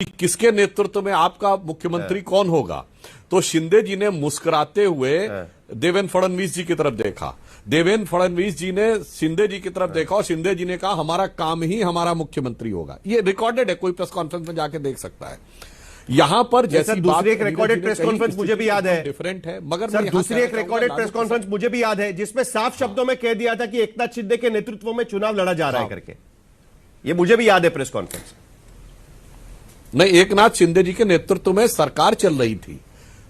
कि किसके नेतृत्व में आपका मुख्यमंत्री कौन होगा, तो शिंदे जी ने मुस्कुराते हुए देवेंद्र फडणवीस जी की तरफ देखा। देवेंद्र फडणवीस जी ने शिंदे जी की तरफ देखा और शिंदे जी ने कहा हमारा काम ही हमारा मुख्यमंत्री होगा। ये रिकॉर्डेड है, कोई प्रेस कॉन्फ्रेंस में जाके देख सकता है। यहां पर जैसी दूसरी एक रिकॉर्डेड प्रेस कॉन्फ्रेंस मुझे भी याद है, डिफरेंट है, मगर सर दूसरी एक रिकॉर्डेड प्रेस कॉन्फ्रेंस मुझे भी याद है जिसमें साफ शब्दों में कह दिया था कि एकनाथ शिंदे के नेतृत्व में चुनाव लड़ा जा रहा है करके। ये मुझे भी याद है प्रेस कॉन्फ्रेंस। नहीं, एकनाथ शिंदे जी के नेतृत्व में सरकार चल रही थी।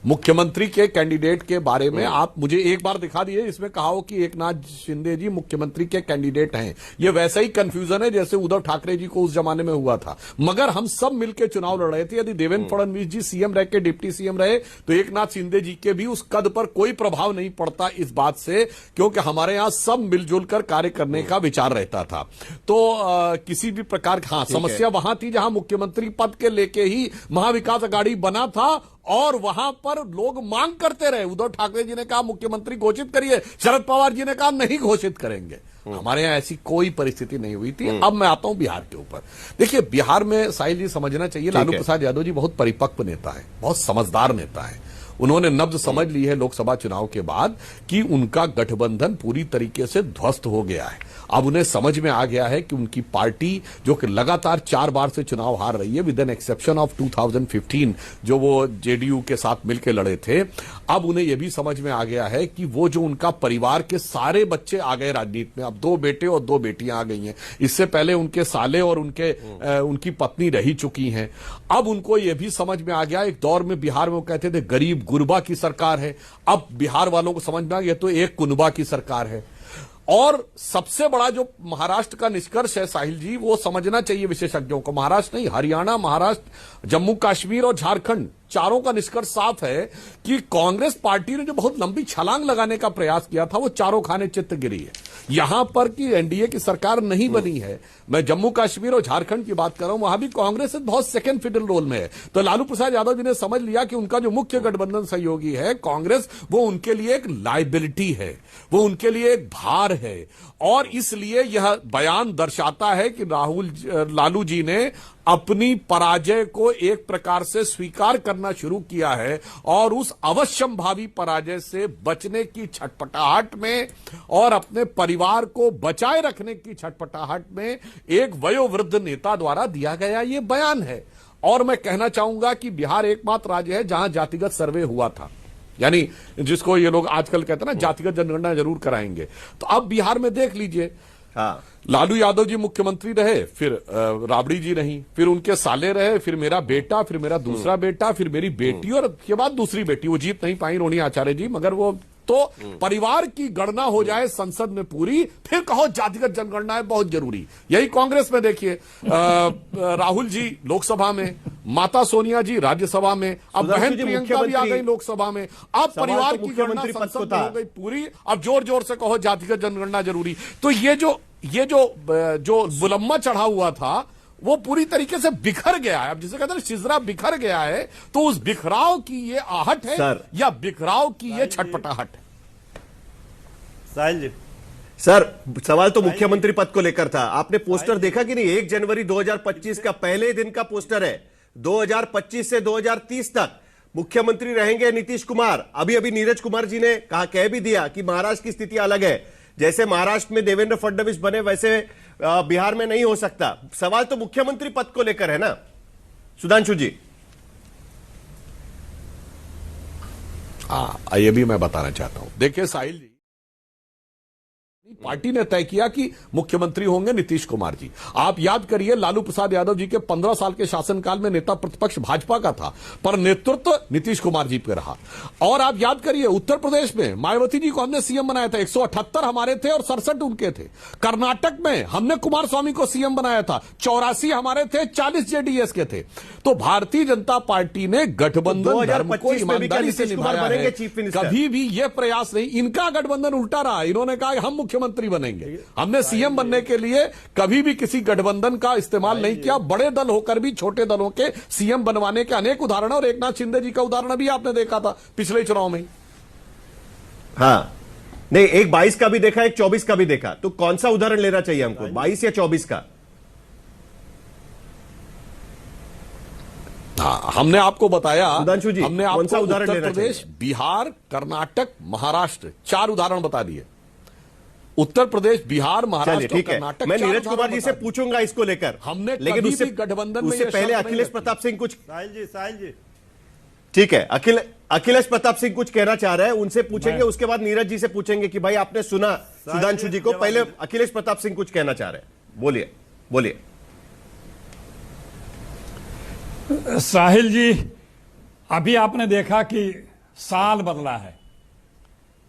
मुख्यमंत्री के कैंडिडेट के बारे में आप मुझे एक बार दिखा दिए इसमें कहा हो कि एकनाथ शिंदे जी मुख्यमंत्री के कैंडिडेट हैं। ये वैसा ही कंफ्यूजन है जैसे उद्धव ठाकरे जी को उस जमाने में हुआ था। मगर हम सब मिलकर चुनाव लड़ रहे थे। यदि देवेंद्र फडणवीस जी सीएम रह के डिप्टी सीएम रहे तो एकनाथ शिंदे जी के भी उस कद पर कोई प्रभाव नहीं पड़ता इस बात से, क्योंकि हमारे यहां सब मिलजुल कर कार्य करने का विचार रहता था। तो किसी भी प्रकार समस्या वहां थी जहां मुख्यमंत्री पद के लेके ही महाविकास अघाड़ी बना था और वहां पर लोग मांग करते रहे। उद्धव ठाकरे जी ने कहा मुख्यमंत्री घोषित करिए, शरद पवार जी ने कहा नहीं घोषित करेंगे। हमारे यहां ऐसी कोई परिस्थिति नहीं हुई थी। अब मैं आता हूं बिहार के ऊपर। देखिए, बिहार में साहिल जी समझना चाहिए, लालू प्रसाद यादव जी बहुत परिपक्व नेता है, बहुत समझदार नेता है। उन्होंने नब्ज समझ ली है लोकसभा चुनाव के बाद कि उनका गठबंधन पूरी तरीके से ध्वस्त हो गया है। अब उन्हें समझ में आ गया है कि उनकी पार्टी जो कि लगातार 4 बार से चुनाव हार रही है, विद एन एक्सेप्शन ऑफ 2015 जो वो जेडीयू के साथ मिलकर लड़े थे, अब उन्हें यह भी समझ में आ गया है कि वो जो उनका परिवार के सारे बच्चे आ गए राजनीति में, अब 2 बेटे और 2 बेटियां आ गई हैं। इससे पहले उनके साले और उनकी पत्नी रही चुकी हैं। अब उनको यह भी समझ में आ गया, एक दौर में बिहार में वो कहते थे गरीब गुरबा की सरकार है, अब बिहार वालों को समझ में आ गया तो एक कुनबा की सरकार है। और सबसे बड़ा जो महाराष्ट्र का निष्कर्ष है साहिल जी, वो समझना चाहिए विशेषज्ञों को। महाराष्ट्र नहीं, हरियाणा, महाराष्ट्र, जम्मू कश्मीर और झारखंड, चारों का निष्कर्ष साफ है कि कांग्रेस पार्टी ने जो बहुत लंबी छलांग लगाने का प्रयास किया था वो चारों खाने चित्त गिरी है। यहां पर कि एनडीए की सरकार नहीं बनी है। मैं जम्मू कश्मीर और झारखंड की बात कर रहा हूं, वहां भी कांग्रेस बहुत सेकंड फिडल रोल में है। तो लालू प्रसाद यादव जी ने समझ लिया कि उनका जो मुख्य गठबंधन सहयोगी है कांग्रेस, वो उनके लिए एक लायबिलिटी है, वो उनके लिए एक भार है। और इसलिए यह बयान दर्शाता है कि लालू जी ने अपनी पराजय को एक प्रकार से स्वीकार करना शुरू किया है और उस अवश्यंभावी पराजय से बचने की छटपटाहट में और अपने परिवार को बचाए रखने की छटपटाहट में एक वयोवृद्ध नेता द्वारा दिया गया ये बयान है। और मैं कहना चाहूंगा कि बिहार एकमात्र राज्य है जहां जातिगत सर्वे हुआ था, यानी जिसको ये लोग आजकल कहते हैं ना जातिगत जनगणना जरूर कराएंगे। तो अब बिहार में देख लीजिए, लालू यादव जी मुख्यमंत्री रहे, फिर राबड़ी जी रही, फिर उनके साले रहे, फिर मेरा बेटा, फिर मेरा दूसरा बेटा, फिर मेरी बेटी और उसके बाद दूसरी बेटी। वो जीत नहीं पाई रोनी आचार्य जी, मगर वो तो परिवार की गणना हो जाए संसद में पूरी, फिर कहो जातिगत जनगणना है बहुत जरूरी। यही कांग्रेस में देखिए, राहुल जी लोकसभा में, माता सोनिया जी राज्यसभा में, अब बहन प्रियंका भी आ गई लोकसभा में। अब परिवार की गणना संसद में हो गई पूरी, अब जोर जोर से कहो जातिगत जनगणना जरूरी। तो ये जो बुलम्मा चढ़ा हुआ था वो पूरी तरीके से बिखर गया है। अब जिसे कहते हैं शिजरा बिखर गया है, तो उस बिखराव की ये आहट है या बिखराव की ये छटपटाहट है? साहिल जी, सर सवाल तो मुख्यमंत्री पद को लेकर था। आपने पोस्टर देखा कि नहीं? 1 जनवरी 2025 का पहले दिन का पोस्टर है। 2025 से 2030 तक मुख्यमंत्री रहेंगे नीतीश कुमार। अभी अभी नीरज कुमार जी ने कह भी दिया कि महाराष्ट्र की स्थिति अलग है, जैसे महाराष्ट्र में देवेंद्र फडणवीस बने वैसे बिहार में नहीं हो सकता। सवाल तो मुख्यमंत्री पद को लेकर है ना, सुधांशु जी? ये भी मैं बताना चाहता हूं। देखिए साहिल जी, पार्टी ने तय किया कि मुख्यमंत्री होंगे नीतीश कुमार जी। आप याद करिए, लालू प्रसाद यादव जी के 15 साल के शासनकाल में नेता प्रतिपक्ष भाजपा का था, पर नेतृत्व नीतीश कुमार जी पे रहा। और आप याद करिए, उत्तर प्रदेश में मायावती जी को हमने सीएम बनाया था, 178 हमारे थे और 67 उनके थे। कर्नाटक में हमने कुमार स्वामी को सीएम बनाया था, 84 हमारे थे, 40 जेडीएस के थे। तो भारतीय जनता पार्टी ने गठबंधन धर्म को ईमानदारी से निभाया है। कभी भी यह प्रयास नहीं, इनका गठबंधन उल्टा रहा। इन्होंने कहा हम मुख्यमंत्री बनेंगे। हमने सीएम बनने के लिए कभी भी किसी गठबंधन का इस्तेमाल नहीं किया। बड़े दल होकर भी छोटे दलों के सीएम बनवाने के अनेक उदाहरण, और एकनाथ शिंदे जी का उदाहरण भी आपने देखा था पिछले चुनाव में। हाँ, नहीं, एक 22 का भी देखा, एक 24 का भी देखा। तो कौन सा उदाहरण लेना चाहिए हमको, 22 या 24 का? हाँ, हमने आपको बताया, सुधांशु जी, हमने कौन सा आपको उदाहरण उत्तर लेना प्रदेश, चाहिए? बिहार, कर्नाटक, महाराष्ट्र 4 उदाहरण बता दिए। उत्तर प्रदेश, बिहार, चलिए महाराष्ट्र, ठीक है, कर्नाटक, मैं 4 नीरज कुमार उदाहरण जी से बता दिए। पूछूंगा इसको लेकर, हमने लेकिन कभी उससे भी गठबंधन में उससे ये पहले शर्त नहीं अखिलेश रखी। प्रताप सिंह कुछ, साहिल जी ठीक है, अखिलेश प्रताप सिंह कुछ कहना चाह रहे हैं, उनसे पूछेंगे, उसके बाद नीरज जी से पूछेंगे कि भाई आपने सुना सुधांशु जी को। पहले अखिलेश प्रताप सिंह कुछ कहना चाह रहे हैं, बोलिए बोलिए। साहिल जी, अभी आपने देखा कि साल बदला है,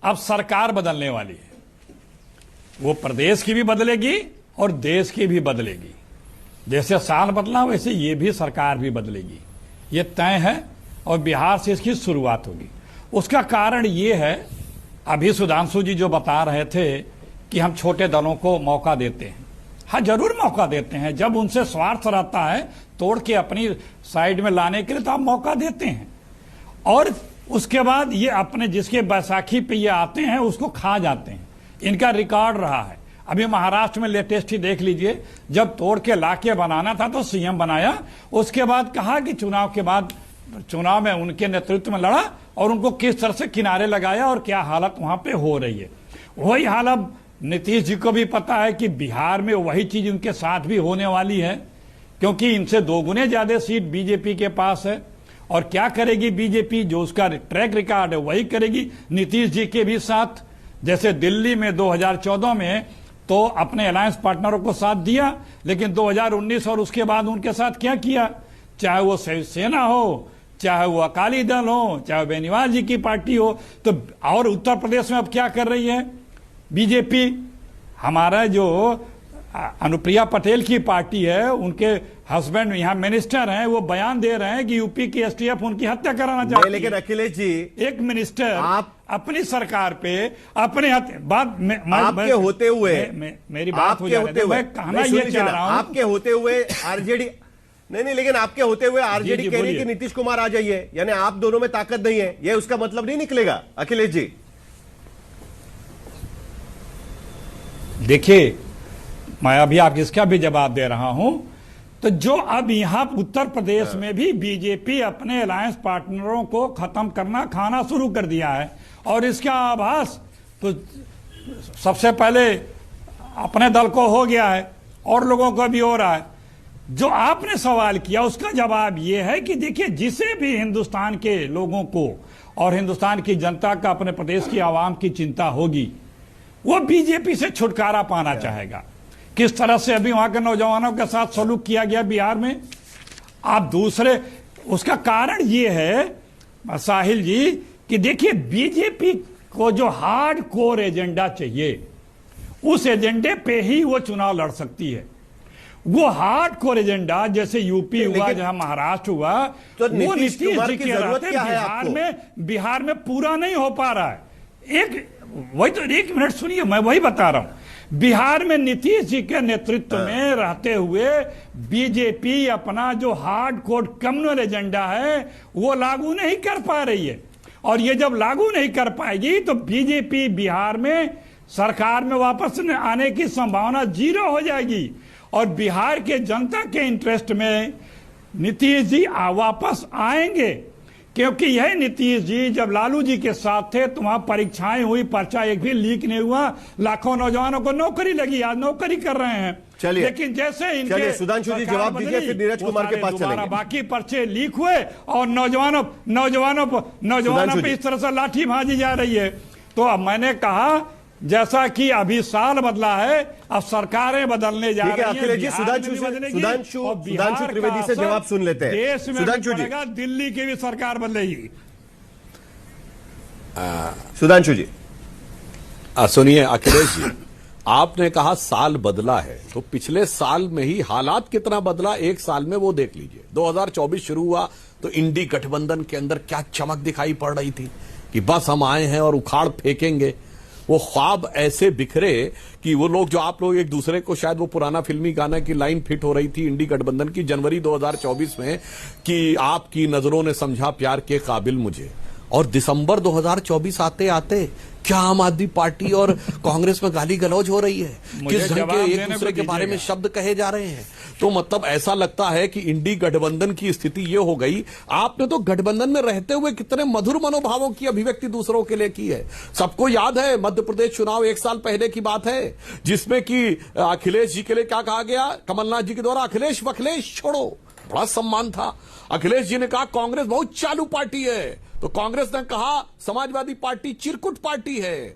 अब सरकार बदलने वाली है। वो प्रदेश की भी बदलेगी और देश की भी बदलेगी। जैसे साल बदला वैसे ये भी सरकार भी बदलेगी, ये तय है। और बिहार से इसकी शुरुआत होगी। उसका कारण ये है, अभी सुधांशु जी जो बता रहे थे कि हम छोटे दलों को मौका देते हैं। हाँ, जरूर मौका देते हैं। जब उनसे स्वार्थ रहता है तोड़ के अपनी साइड में लाने के लिए तो आप मौका देते हैं। और उसके बाद ये अपने जिसके बैसाखी पे ये आते हैं उसको खा जाते हैं। इनका रिकॉर्ड रहा है। अभी महाराष्ट्र में लेटेस्ट ही देख लीजिए, जब तोड़ के लाके बनाना था तो सीएम बनाया, उसके बाद कहा कि चुनाव में उनके नेतृत्व में लड़ा और उनको किस तरह से किनारे लगाया और क्या हालत वहां पे हो रही है। वही हाल अब नीतीश जी को भी पता है कि बिहार में वही चीज उनके साथ भी होने वाली है, क्योंकि इनसे 2 गुने ज्यादा सीट बीजेपी के पास है। और क्या करेगी बीजेपी, जो उसका ट्रैक रिकॉर्ड है वही करेगी नीतीश जी के भी साथ। जैसे दिल्ली में 2014 में तो अपने अलायंस पार्टनरों को साथ दिया, लेकिन 2019 और उसके बाद उनके साथ क्या किया, चाहे वो शिवसेना हो, चाहे वो अकाली दल हो, चाहे बेनीवाल जी की पार्टी हो। तो और उत्तर प्रदेश में अब क्या कर रही है बीजेपी, हमारा जो अनुप्रिया पटेल की पार्टी है, उनके हस्बैंड यहाँ मिनिस्टर हैं, वो बयान दे रहे हैं कि यूपी की एसटीएफ उनकी हत्या कराना चाहती है। लेकिन अखिलेश जी, एक मिनिस्टर आप अपनी सरकार पे अपने बात आपके होते हुए मेरी बात हो जाए, मैं कहना ये चाह रहा हूं, आपके होते हुए आरजेडी नहीं, लेकिन आपके होते हुए आरजेडी कह रही है कि नीतीश कुमार आ जाइए, यानी आप दोनों में ताकत नहीं है, ये उसका मतलब नहीं निकलेगा अखिलेश जी? देखिए, मैं अभी आप इसका भी जवाब दे रहा हूं। तो जो अब यहां उत्तर प्रदेश में भी बीजेपी अपने अलायंस पार्टनरों को खत्म करना खाना शुरू कर दिया है, और इसका आभास तो सबसे पहले अपने दल को हो गया है और लोगों को भी हो रहा है। जो आपने सवाल किया उसका जवाब यह है कि देखिए, जिसे भी हिंदुस्तान के लोगों को और हिंदुस्तान की जनता का, अपने प्रदेश की आवाम की चिंता होगी, वो बीजेपी से छुटकारा पाना चाहेगा। किस तरह से अभी वहां के नौजवानों के साथ सलूक किया गया बिहार में, आप दूसरे, उसका कारण ये है साहिल जी कि देखिए, बीजेपी को जो हार्ड कोर एजेंडा चाहिए, उस एजेंडे पे ही वो चुनाव लड़ सकती है। वो हार्ड कोर एजेंडा जैसे यूपी हुआ, जहां महाराष्ट्र हुआ, तो वो नीतीश जी की के जरूरत क्या है बिहार में पूरा नहीं हो पा रहा है। एक मिनट सुनिए, मैं वही बता रहा हूं। बिहार में नीतीश जी के नेतृत्व में रहते हुए बीजेपी अपना जो हार्ड कोर कम्युनल एजेंडा है वो लागू नहीं कर पा रही है। और ये जब लागू नहीं कर पाएगी तो बीजेपी बिहार में सरकार में वापस आने की संभावना 0 हो जाएगी। और बिहार के जनता के इंटरेस्ट में नीतीश जी वापस आएंगे, क्योंकि यह नीतीश जी जब लालू जी के साथ थे तो वहां परीक्षाएं हुई, पर्चा एक भी लीक नहीं हुआ, लाखों नौजवानों को नौकरी लगी, आज नौकरी कर रहे हैं। चलिए, लेकिन जैसे इनके सुधांशु जी जवाब दीजिए, फिर नीरज कुमार के पास चलेंगे। बाकी पर्चे लीक हुए और नौजवानों पे इस तरह से लाठी भाजी जा रही है। तो अब मैंने कहा, जैसा कि अभी साल बदला है, अब सरकारें बदलने जा रही हैं। अखिलेश जी, सुधांशु त्रिवेदी से जवाब सुन लेते हैं। देश में सुधांशु जी, दिल्ली की भी सरकार बदलेगी। सुधांशु जी सुनिए अखिलेश जी, आपने कहा साल बदला है, तो पिछले साल में ही हालात कितना बदला, 1 साल में वो देख लीजिए। 2024 शुरू हुआ तो इंडी गठबंधन के अंदर क्या चमक दिखाई पड़ रही थी कि बस हम आए हैं और उखाड़ फेंकेंगे। वो ख्वाब ऐसे बिखरे कि वो लोग, जो आप लोग एक दूसरे को, शायद वो पुराना फिल्मी गाना की लाइन फिट हो रही थी इंडी गठबंधन की जनवरी 2024 में कि आपकी नजरों ने समझा प्यार के काबिल मुझे, और दिसंबर 2024 आते आते क्या आम आदमी पार्टी और कांग्रेस में गाली गलौज हो रही है? मुझे किस ढंग जवाब के एक देने दूसरे को के बारे में दीजिएगा। शब्द कहे जा रहे हैं? तो मतलब ऐसा लगता है कि इंडी गठबंधन की स्थिति ये हो गई। आपने तो गठबंधन में रहते हुए कितने मधुर मनोभावों की अभिव्यक्ति दूसरों के लिए की है। सबको याद है मध्य प्रदेश चुनाव 1 साल पहले की बात है, जिसमें कि अखिलेश जी के लिए क्या कहा गया कमलनाथ जी के द्वारा, अखिलेश वखिलेश छोड़ो। बड़ा सम्मान था। अखिलेश जी ने कहा कांग्रेस बहुत चालू पार्टी है, तो कांग्रेस ने कहा समाजवादी पार्टी चिरकुट पार्टी है।